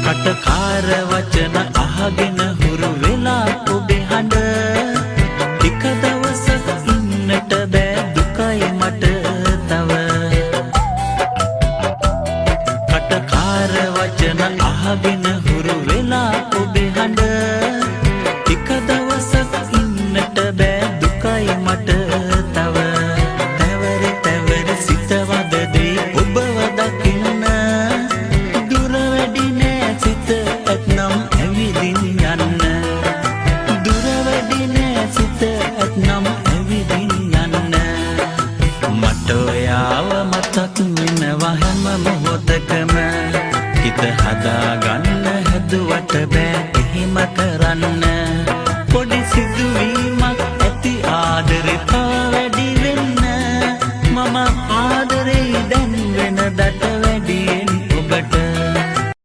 කටකාර වචන අහගෙන හුරු වෙලා ඔබේ හඬ ටික දවසක් ඉන්නට බෑ දුකයි මට තව කටකාර වචන අහගෙන හුරු වෙලා ඔබේ හඬ ටික දවසක් ඉන්නට බෑ දුකයි මට තව තැවර තැවර සිතවද දේ ඔබව දකින්න දුර වැඩි නෑ සිත ඇත්නම් ඇවිදින් යන්න දුර වැඩි නෑ සිත ඇත්නම් ඇවිදින් යන්න මට ඔයාව මතක් වෙනවා හැම මොහොතකම හිත හදාගන්න හැදුවට බෑ එහෙම කරන්න පොඩි සිදුවීම